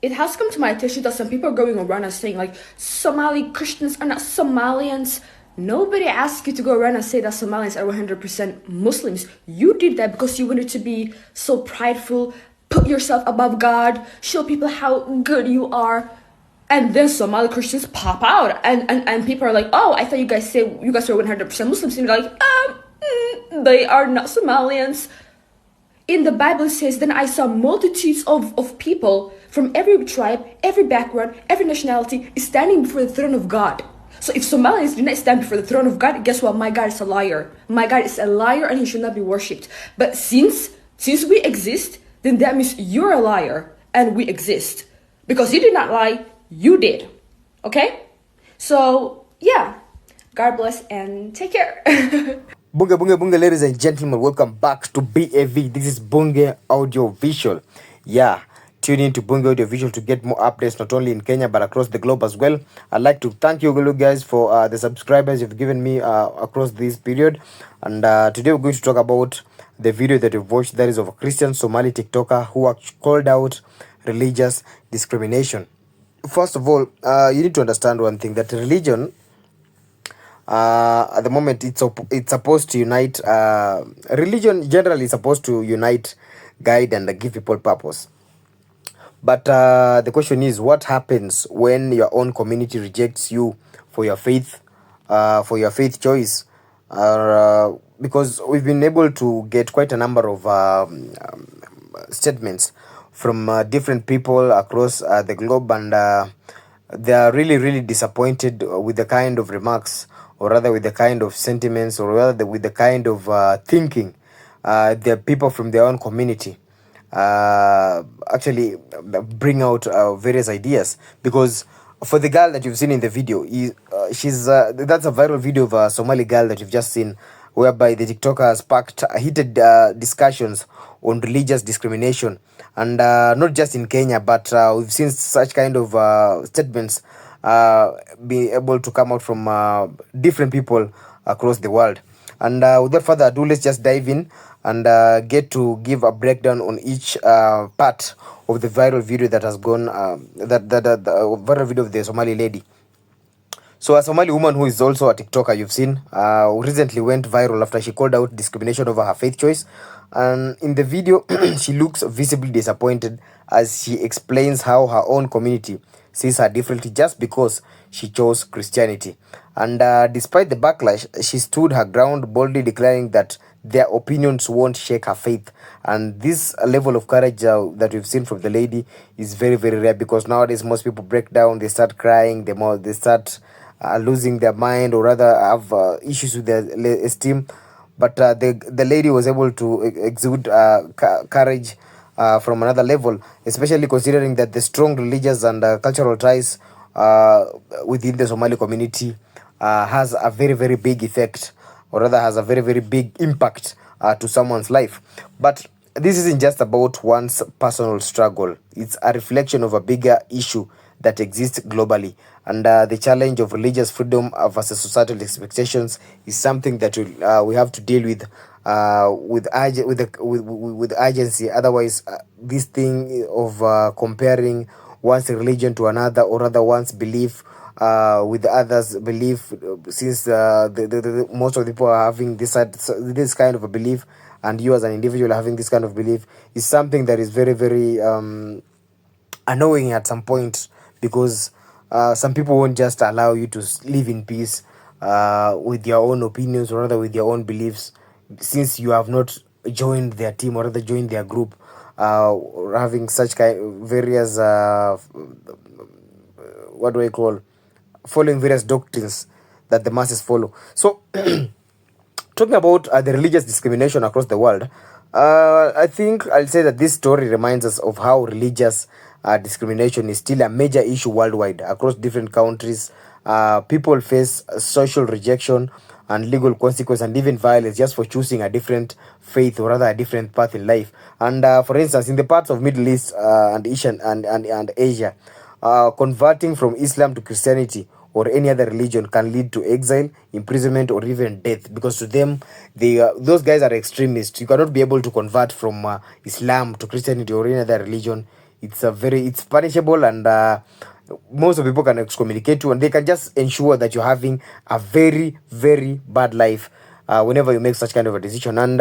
it has come to my attention that some people are going around and saying like Somali Christians are not Somalians. Nobody asked you to go around and say that Somalians are 100% Muslims. You did that because you wanted to be so prideful, put yourself above God, show people how good you are. And then Somali Christians pop out and people are like, oh, I thought you guys were 100% Muslims. And you're like, they are not Somalians. In the Bible, it says, then I saw multitudes of people from every tribe, every background, every nationality standing before the throne of God. So if Somalians do not stand before the throne of God, guess what? My God is a liar. My God is a liar and he should not be worshipped. But since we exist, then that means you're a liar and we exist. Because you did not lie, you did. Okay? So, yeah. God bless and take care. Bunge, bunge, bunge, ladies and gentlemen, welcome back to BAV. This is Bunge Audio Visual. Yeah, tune in to Bunge Audio Visual to get more updates, not only in Kenya, but across the globe as well. I'd like to thank you guys for the subscribers you've given me across this period. And today we're going to talk about the video that you've watched, that is of a Christian Somali TikToker who called out religious discrimination. First of all, you need to understand one thing, that religion, at the moment, it's supposed to unite. Religion generally is supposed to unite, guide, and give people purpose. But the question is, what happens when your own community rejects you for your faith choice? Because we've been able to get quite a number of statements from different people across the globe, and they are really disappointed with the kind of remarks, or rather with the kind of sentiments, or rather with the kind of thinking the people from their own community actually bring out various ideas. Because for the girl that you've seen in the video, she's that's a viral video of a Somali girl that you've just seen, whereby the TikToker sparked heated discussions on religious discrimination, and not just in Kenya, but we've seen such kind of statements be able to come out from different people across the world. And without further ado, let's just dive in and get to give a breakdown on each part of the viral video that has gone, the viral video of the Somali lady. So a Somali woman who is also a TikToker you've seen recently went viral after she called out discrimination over her faith choice. And in the video, she looks visibly disappointed as she explains how her own community sees her differently just because she chose Christianity. And despite the backlash, she stood her ground, boldly declaring that their opinions won't shake her faith. And this level of courage that we've seen from the lady is very rare, because nowadays most people break down, they start crying, they start losing their mind, or rather have issues with their esteem. But the lady was able to exude courage from another level, especially considering that the strong religious and cultural ties within the Somali community has a very big effect, or rather has a very big impact to someone's life. But this isn't just about one's personal struggle. It's a reflection of a bigger issue that exists globally. And the challenge of religious freedom versus societal expectations is something that we have to deal with urgency. Otherwise, this thing of comparing one's religion to another, or rather one's belief with others' belief, since most of the people are having this kind of a belief, and you as an individual having this kind of belief, is something that is very annoying at some point, because some people won't just allow you to live in peace with your own opinions, or rather with your own beliefs, since you have not joined their team, or rather joined their group, or having such various following various doctrines that the masses follow. So talking about the religious discrimination across the world, I think I'll say that this story reminds us of how religious discrimination is still a major issue worldwide. Across different countries, people face social rejection and legal consequences, and even violence, just for choosing a different faith, or rather a different path in life. And for instance, in the parts of Middle East and Asia, converting from Islam to Christianity or any other religion can lead to exile, imprisonment, or even death, because to them, those guys are extremists. You cannot be able to convert from Islam to Christianity or any other religion it's punishable, and most of people can excommunicate you, and they can just ensure that you're having a very, very bad life whenever you make such kind of a decision. And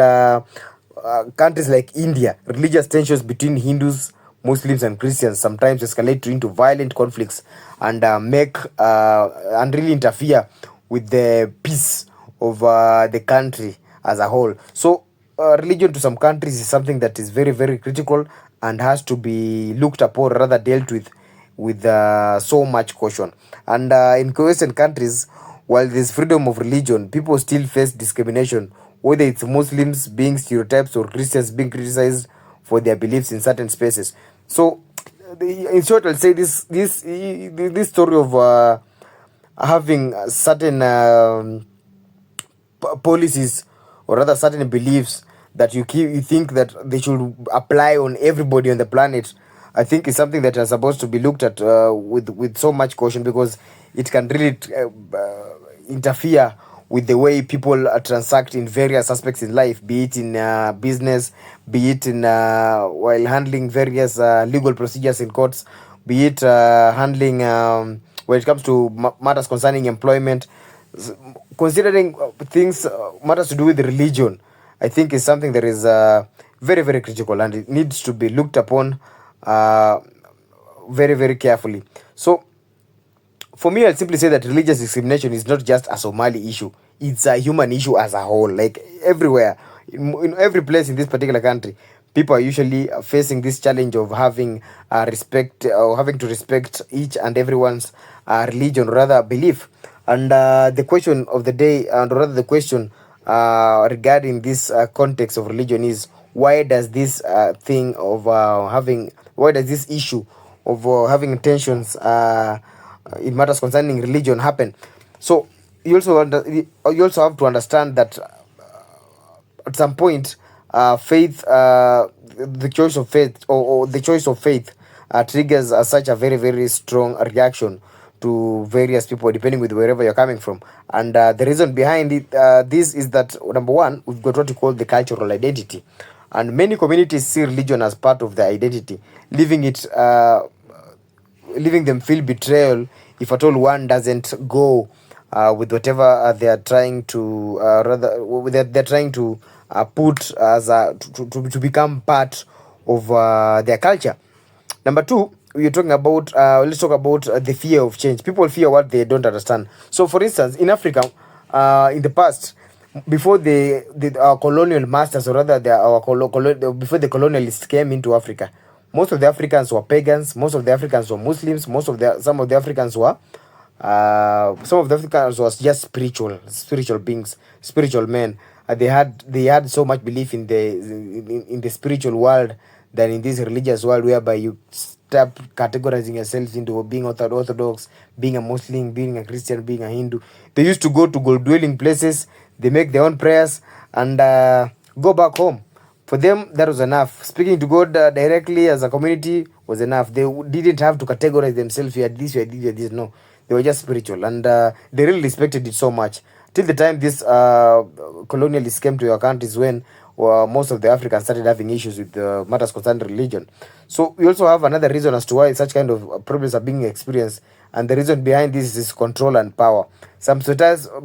countries like India, religious tensions between Hindus, Muslims, and Christians sometimes escalate into violent conflicts, and make and really interfere with the peace of the country as a whole. So religion to some countries is something that is very, very critical and has to be looked upon, rather dealt with so much caution. And in Western countries, while there's freedom of religion, people still face discrimination, whether it's Muslims being stereotyped or Christians being criticized for their beliefs in certain spaces. So, in short, I'll say this story of having certain policies, or rather certain beliefs that you think that they should apply on everybody on the planet, I think is something that is supposed to be looked at with so much caution, because it can really interfere with the way people transact in various aspects in life, be it in business, be it in while handling various legal procedures in courts, be it handling when it comes to matters concerning employment. Considering things matters to do with religion, I think is something that is very, very critical, and it needs to be looked upon uh, very, very carefully. So for me, I'll simply say that religious discrimination is not just a Somali issue; it's a human issue as a whole. Like everywhere, in every place in this particular country, people are usually facing this challenge of having respect, or having to respect each and everyone's religion, or rather belief. And the question of the day, and rather the question regarding this context of religion is, why does this thing of why does this issue of having tensions in matters concerning religion happen? So you also have to understand that at some point, faith, the choice of faith, or the choice of faith, triggers such a very, very strong reaction to various people, depending with wherever you're coming from. And the reason behind it, this is that, number one, we've got what you call the cultural identity, and many communities see religion as part of their identity, leaving it leaving them feel betrayal if at all one doesn't go with whatever they are trying to they're trying to put as to become part of their culture. Number two, we're talking about let's talk about the fear of change. People fear what they don't understand. So for instance, in Africa, in the past, before our colonial masters, or rather before the colonialists came into Africa, most of the Africans were pagans, most of the Africans were Muslims, some of the Africans were some of the Africans was just spiritual beings, spiritual men. They had so much belief in the spiritual world than in this religious world, whereby you start categorizing yourselves into being Orthodox, being a Muslim, being a Christian, being a Hindu. They used to go to gold dwelling places, they make their own prayers, and go back home. For them, that was enough. Speaking to God directly as a community was enough. They didn't have to categorize themselves. You had this, you had this, you had this. No, they were just spiritual, and they really respected it so much. Till the time this colonialists came to your countries, when most of the Africans started having issues with matters concerning religion. So we also have another reason as to why such kind of problems are being experienced, and the reason behind this is control and power.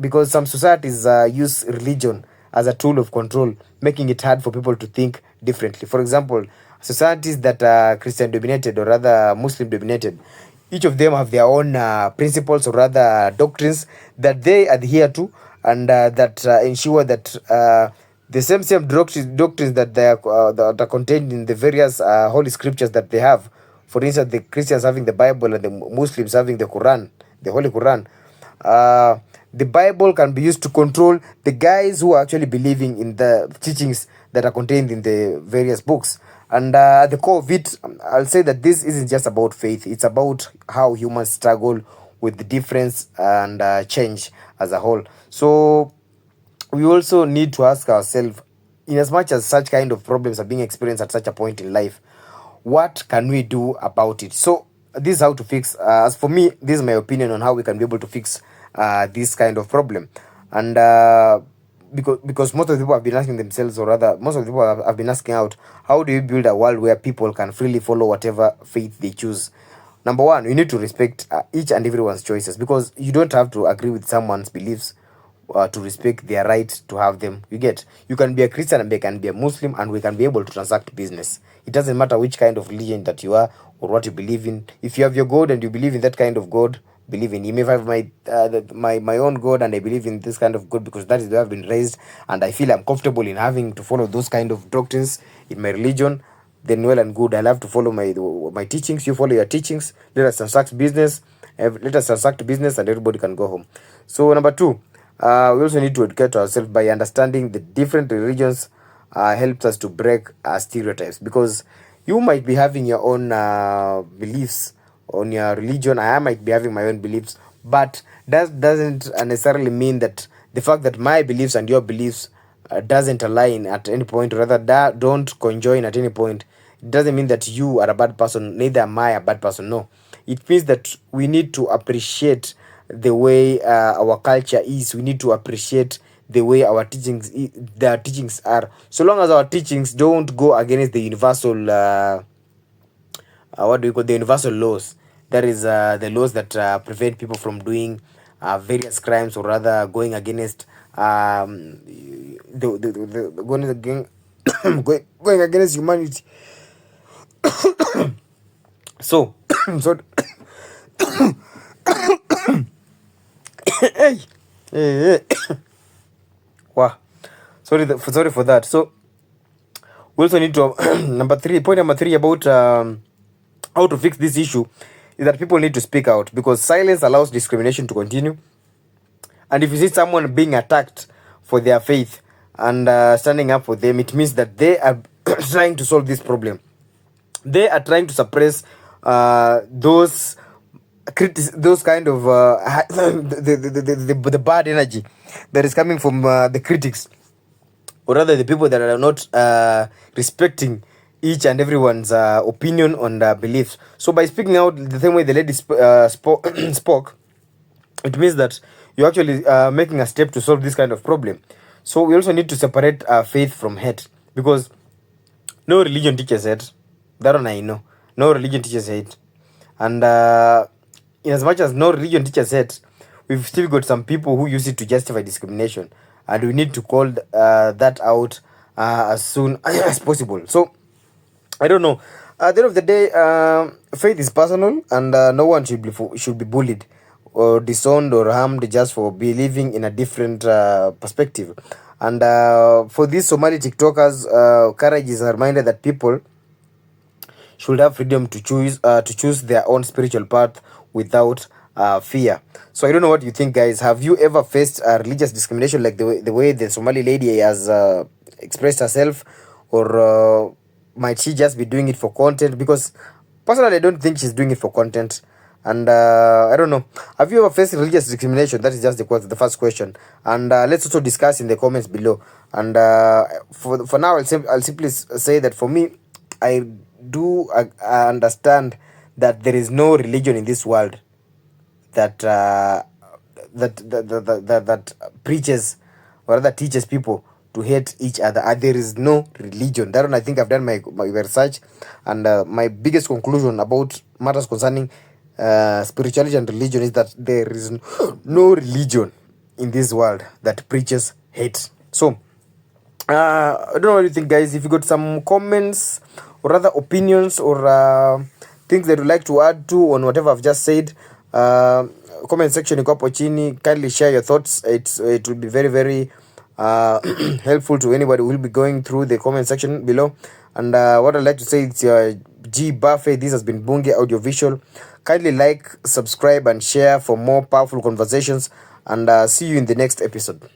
Because some societies use religion as a tool of control, making it hard for people to think differently. For example, societies that are Christian dominated, or rather Muslim dominated, each of them have their own principles, or rather doctrines, that they adhere to, and that ensure that the same doctrines that are contained in the various holy scriptures that they have. For instance, the Christians having the Bible, and the Muslims having the Quran, the Holy Quran. The Bible can be used to control the guys who are actually believing in the teachings that are contained in the various books. And at the core of it, I'll say that this isn't just about faith. It's about how humans struggle with the difference and change as a whole. So we also need to ask ourselves, in as much as such kind of problems are being experienced at such a point in life, what can we do about it? So this is how to fix. As for me, this is my opinion on how we can be able to fix this kind of problem. And because most of the people have been asking themselves, or rather most of the people have been asking out, how do you build a world where people can freely follow whatever faith they choose? Number one, you need to respect each and everyone's choices, because you don't have to agree with someone's beliefs to respect their right to have them. You can be a Christian and they can be a Muslim, and we can be able to transact business. It doesn't matter which kind of religion that you are or what you believe in. If you have your God and you believe in that kind of God, believe in him. If I have my own God and I believe in this kind of God because that is where I've been raised, and I feel I'm comfortable in having to follow those kind of doctrines in my religion, then well and good. I'll have to follow my teachings. You follow your teachings. Let us transact business. Let us transact business, and everybody can go home. So number two, we also need to educate ourselves by understanding the different religions. Helps us to break stereotypes, because you might be having your own beliefs on your religion. I might be having my own beliefs, but that doesn't necessarily mean that the fact that my beliefs and your beliefs doesn't align at any point, or rather that don't conjoin at any point. It doesn't mean that you are a bad person, neither am I a bad person. No, it means that we need to appreciate the way our culture is. We need to appreciate the way our their teachings are, so long as our teachings don't go against the universal what do we call the universal laws. That is the laws that prevent people from doing various crimes, or rather going against going against going against humanity. So so hey, hey, hey. Wow, sorry for that. So we also need to point number three about how to fix this issue is that people need to speak out, because silence allows discrimination to continue. And if you see someone being attacked for their faith and standing up for them, it means that they are trying to solve this problem. They are trying to suppress those kind of the bad energy that is coming from the critics, or rather the people that are not respecting each and everyone's opinion on beliefs. So by speaking out the same way the lady spoke, it means that you're actually making a step to solve this kind of problem. So we also need to separate faith from hate, because no religion teaches hate. That one I know. No religion teaches hate. And in as much as no religion teaches hate, we've still got some people who use it to justify discrimination. And we need to call that out as soon as possible. So, I don't know. At the end of the day, faith is personal, and no one should be bullied or disowned or harmed just for believing in a different perspective. And for these Somali TikTokers, courage is a reminder that people should have freedom to choose their own spiritual path without fear. So I don't know what you think, guys. Have you ever faced religious discrimination like the way the Somali lady has expressed herself, or might she just be doing it for content? Because personally, I don't think she's doing it for content. And I don't know. Have you ever faced religious discrimination? That is just the first question. And let's also discuss in the comments below. And for now, I'll simply say that for me, I do understand that there is no religion in this world that that preaches, or rather teaches people to hate each other. There is no religion. That one, I think I've done my research, and my biggest conclusion about matters concerning spirituality and religion is that there is no religion in this world that preaches hate. So I don't know what you think, guys. If you got some comments or other opinions, or things that you'd like to add to on whatever I've just said, comment section iko hapo chini. Kindly share your thoughts. It will be very, very helpful to anybody who will be going through the comment section below. And what I'd like to say is G Buffet. This has been Bunge Audiovisual. Kindly like, subscribe, and share for more powerful conversations. And see you in the next episode.